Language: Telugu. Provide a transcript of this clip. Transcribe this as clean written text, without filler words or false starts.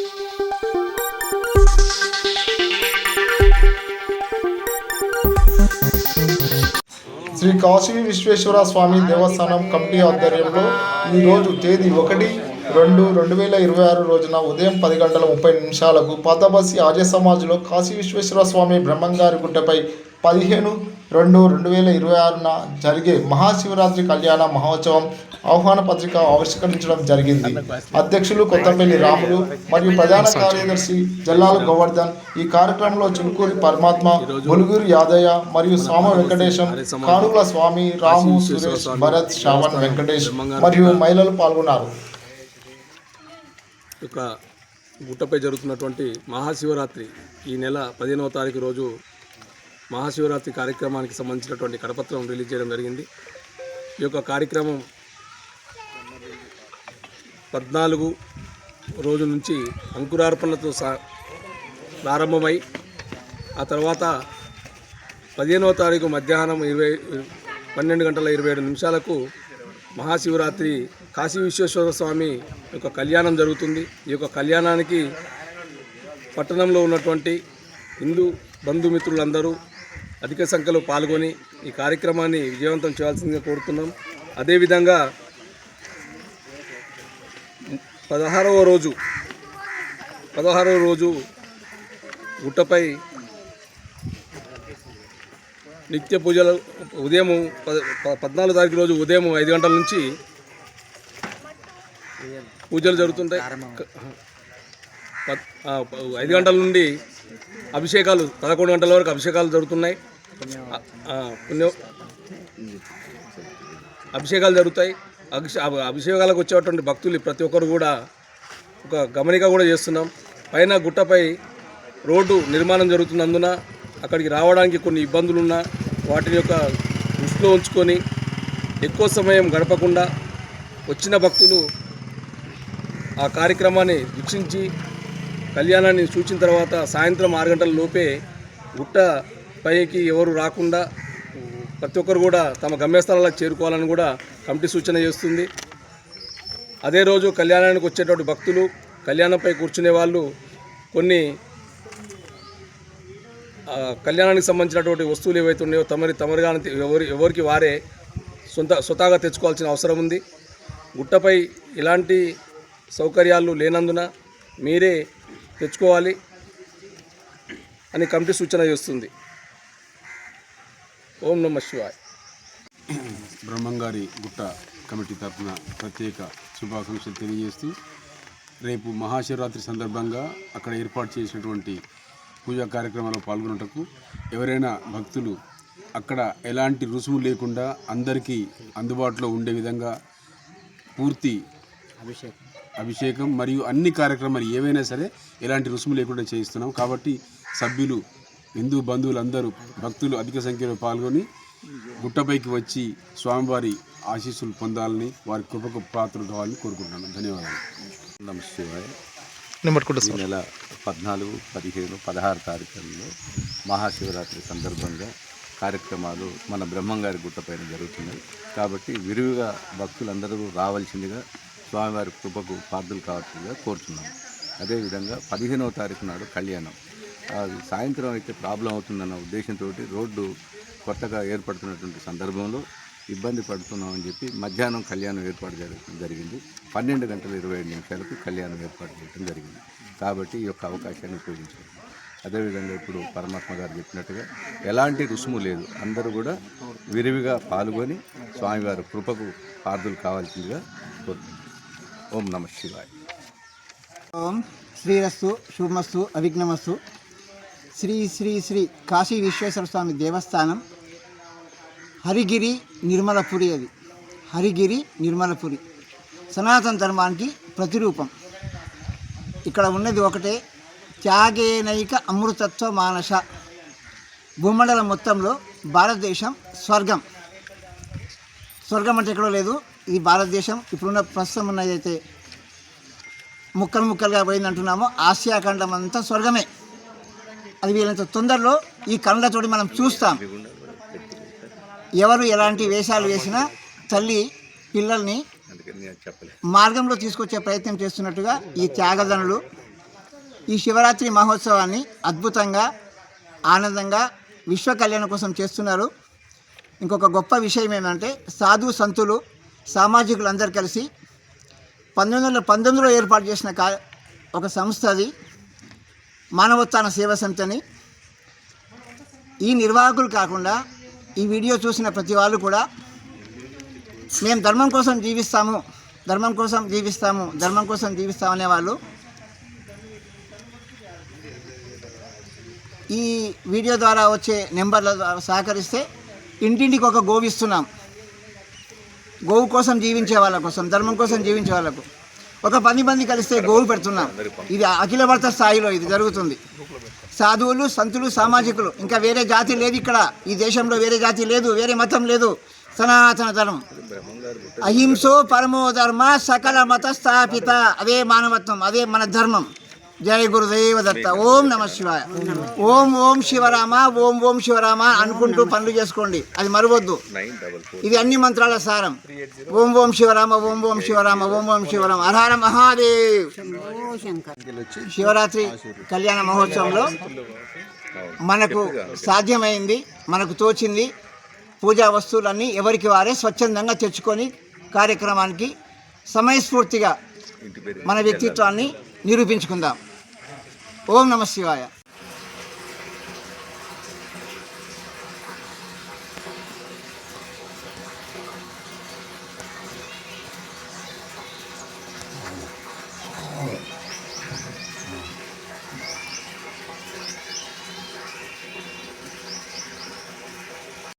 శ్రీ కాశీ విశ్వేశ్వర స్వామి దేవస్థానం కమిటీ ఆధ్వర్యంలో ఈరోజు తేదీ 1-2-2026 రోజున ఉదయం 10:30 పాతబస్తీ ఆర్య సమాజ్లో కాశీ విశ్వేశ్వర స్వామి బ్రహ్మంగారి గుట్టపై 15-2-2026న జరిగే మహాశివరాత్రి కళ్యాణ మహోత్సవం ఆహ్వాన పత్రిక ఆవిష్కరించడం జరిగింది. అధ్యక్షులు కొత్తపల్లి రాములు మరియు ప్రధాన కార్యదర్శి జల్లాల గోవర్ధన్, ఈ కార్యక్రమంలో చులుకూరి పరమాత్మ, ములుగురు యాదయ్య మరియు స్వామ వెంకటేశం, కానుగుల స్వామి, రాము, సురేష్, భరత్, శ్రావణ్, వెంకటేష్ మరియు మహిళలు పాల్గొన్నారు. గుట్టపై జరుగుతున్నటువంటి మహాశివరాత్రి ఈ నెల 15వ తారీఖు రోజు మహాశివరాత్రి కార్యక్రమానికి సంబంధించినటువంటి కరపత్రం రిలీజ్ చేయడం జరిగింది. ఈ యొక్క కార్యక్రమం 14 రోజు నుంచి అంకురార్పణలతో ప్రారంభమై ఆ తర్వాత 15వ తారీఖు మధ్యాహ్నం 12:27 మహాశివరాత్రి కాశీ విశ్వేశ్వర స్వామి యొక్క కళ్యాణం జరుగుతుంది. ఈ యొక్క కళ్యాణానికి పట్టణంలో ఉన్నటువంటి హిందూ బంధుమిత్రులందరూ అధిక సంఖ్యలో పాల్గొని ఈ కార్యక్రమాన్ని విజయవంతం చేయాల్సిందిగా కోరుతున్నాం. అదేవిధంగా 16వ రోజు గుట్టపై నిత్య పూజలు ఉదయం 14వ తారీఖు రోజు ఉదయం 5 గంటల నుంచి పూజలు జరుగుతుంటాయి. 5 గంటల నుండి అభిషేకాలు 11 గంటల వరకు అభిషేకాలు జరుగుతున్నాయి. అభిషేకాలు జరుగుతాయి. అభిషేకాలకు వచ్చేటువంటి భక్తులు ప్రతి ఒక్కరు కూడా ఒక గమనిక కూడా చేస్తున్నాం. పైన గుట్టపై రోడ్డు నిర్మాణం జరుగుతున్నందున అక్కడికి రావడానికి కొన్ని ఇబ్బందులున్నా వాటిని యొక్క దృష్టిలో ఉంచుకొని ఎక్కువ సమయం గడపకుండా వచ్చిన భక్తులు ఆ కార్యక్రమాన్ని వీక్షించి కళ్యాణాన్ని సూచిన తర్వాత సాయంత్రం 6 గంటల లోపే గుట్ట పైకి ఎవరు రాకుండా ప్రతి ఒక్కరు కూడా తమ గమ్యస్థలాలకు చేరుకోవాలని కూడా కమిటీ సూచన చేస్తుంది. అదే రోజు కళ్యాణానికి వచ్చేటువంటి భక్తులు కళ్యాణంపై కూర్చునే వాళ్ళు కొన్ని కళ్యాణానికి సంబంధించినటువంటి వస్తువులు ఏవైతే ఉన్నాయో తమరుగా ఎవరికి వారే స్వతహాగా తెచ్చుకోవాల్సిన అవసరం ఉంది. గుట్టపై ఎలాంటి సౌకర్యాలు లేనందున మీరే తెచ్చుకోవాలి అని కమిటీ సూచన చేస్తుంది. ఓం నమః శివాయ. బ్రహ్మంగారి గుట్ట కమిటీ తరఫున ప్రత్యేక శుభాకాంక్షలు తెలియజేస్తూ రేపు మహాశివరాత్రి సందర్భంగా అక్కడ ఏర్పాటు చేసినటువంటి పూజా కార్యక్రమాల్లో పాల్గొనటకు ఎవరైనా భక్తులు అక్కడ ఎలాంటి రుసుము లేకుండా అందరికీ అందుబాటులో ఉండే విధంగా పూర్తి అభిషేకం మరియు అన్ని కార్యక్రమాలు ఏవైనా సరే ఎలాంటి రుసుము లేకుండా చేయిస్తున్నాం. కాబట్టి సభ్యులు, హిందూ బంధువులందరూ భక్తులు అధిక సంఖ్యలో పాల్గొని గుట్టపైకి వచ్చి స్వామివారి ఆశీస్సులు పొందాలని, వారి కృపకు పాత్రలు కావాలని కోరుకుంటున్నాను. ధన్యవాదాలు. నమశివాయ. ఈ నెల 14, 15, 16 తారీఖుల్లో మహాశివరాత్రి సందర్భంగా కార్యక్రమాలు మన బ్రహ్మంగారి గుట్టపైన జరుగుతున్నాయి. కాబట్టి విరివిగా భక్తులందరూ రావాల్సిందిగా స్వామివారి కృపకు పాత్రలు కావాల్సిందిగా కోరుతున్నాము. అదేవిధంగా 15వ తారీఖు నాడు కళ్యాణం. అది సాయంత్రం అయితే ప్రాబ్లం అవుతుందన్న ఉద్దేశంతో రోడ్డు కొత్తగా ఏర్పడుతున్నటువంటి సందర్భంలో ఇబ్బంది పడుతున్నామని చెప్పి మధ్యాహ్నం కళ్యాణం ఏర్పాటు జరిగింది. 12:27 కళ్యాణం ఏర్పాటు చేయడం జరిగింది. కాబట్టి ఈ యొక్క అవకాశాన్ని ఉపయోగించారు. అదేవిధంగా ఇప్పుడు పరమాత్మ గారు చెప్పినట్టుగా ఎలాంటి రుసుము లేదు, అందరూ కూడా విరివిగా పాల్గొని స్వామివారి కృపకు పాత్రలు కావాల్సిందిగా కోరుతున్నాం. ఓం నమః శివాయ. ఓం శ్రీరస్తు శుభమస్తు అవిఘ్నమస్తు. శ్రీ శ్రీ శ్రీ కాశీ విశ్వేశ్వర స్వామి దేవస్థానం హరిగిరి నిర్మలపురి. అది హరిగిరి నిర్మలపురి సనాతన ధర్మానికి ప్రతిరూపం. ఇక్కడ ఉన్నది ఒకటే, త్యాగేనైక అమృతత్వ మానస. భూమండలం మొత్తంలో భారతదేశం స్వర్గం. స్వర్గం అంటే ఎక్కడో లేదు, ఇది భారతదేశం. ఇప్పుడున్న ప్రస్తుతం ఉన్నదైతే ముక్కలు ముక్కలుగా పోయిందంటున్నామో ఆసియా ఖండం అంతా స్వర్గమే. అది వీళ్ళంత తొందరలో ఈ కళ్ళతోటి మనం చూస్తాం. ఎవరు ఎలాంటి వేషాలు వేసినా తల్లి పిల్లల్ని మార్గంలో తీసుకొచ్చే ప్రయత్నం చేస్తున్నట్టుగా ఈ త్యాగదనులు ఈ శివరాత్రి మహోత్సవాన్ని అద్భుతంగా ఆనందంగా విశ్వ కళ్యాణం కోసం చేస్తున్నారు. ఇంకొక గొప్ప విషయం ఏంటంటే సాధు సంతులు సామాజికులు అందరు కలిసి 1919లో ఏర్పాటు చేసిన ఒక సంస్థ అది, మానవోత్థాన సేవా సమితిని. ఈ నిర్వాహకులు కాకుండా ఈ వీడియో చూసిన ప్రతి వాళ్ళు కూడా మేము ధర్మం కోసం జీవిస్తాము, ధర్మం కోసం జీవిస్తాము, ధర్మం కోసం జీవిస్తామనే వాళ్ళు ఈ వీడియో ద్వారా వచ్చే నెంబర్ల ద్వారా సహకరిస్తే ఇంటింటికి ఒక గోవు ఇస్తున్నాం. గోవు కోసం జీవించే వాళ్ళ కోసం, ధర్మం కోసం జీవించే వాళ్ళకు ఒక 10 మంది కలిస్తే గోవు పెడుతున్నాం. ఇది అఖిల భారత స్థాయిలో ఇది జరుగుతుంది. సాధువులు సంతులు సామాజికులు, ఇంకా వేరే జాతి లేదు ఇక్కడ, ఈ దేశంలో వేరే జాతి లేదు, వేరే మతం లేదు. సనాతన ధర్మం, అహింసో పరమో ధర్మ సకల మత స్థాపిత, అదే మానవత్వం, అదే మన ధర్మం. జయ గురుదేవ దత్త. ఓం నమ శివాయ. ఓం ఓం శివరామ, ఓం ఓం శివరామ అనుకుంటూ పనులు చేసుకోండి, అది మరవద్దు. ఇది అన్ని మంత్రాల సారం. ఓం ఓం శివరామ, ఓం ఓం శివరామ, ఓం ఓం శివరామ, హర హర మహాదేవ్. శివరాత్రి కళ్యాణ మహోత్సవంలో మనకు సాధ్యమైంది, మనకు తోచింది పూజా వస్తువులన్నీ ఎవరికి వారే స్వచ్ఛందంగా తెచ్చుకొని కార్యక్రమానికి సమయస్ఫూర్తిగా మన వ్యక్తిత్వాన్ని నిరూపించుకుందాం. ఓం నమ శివాయ.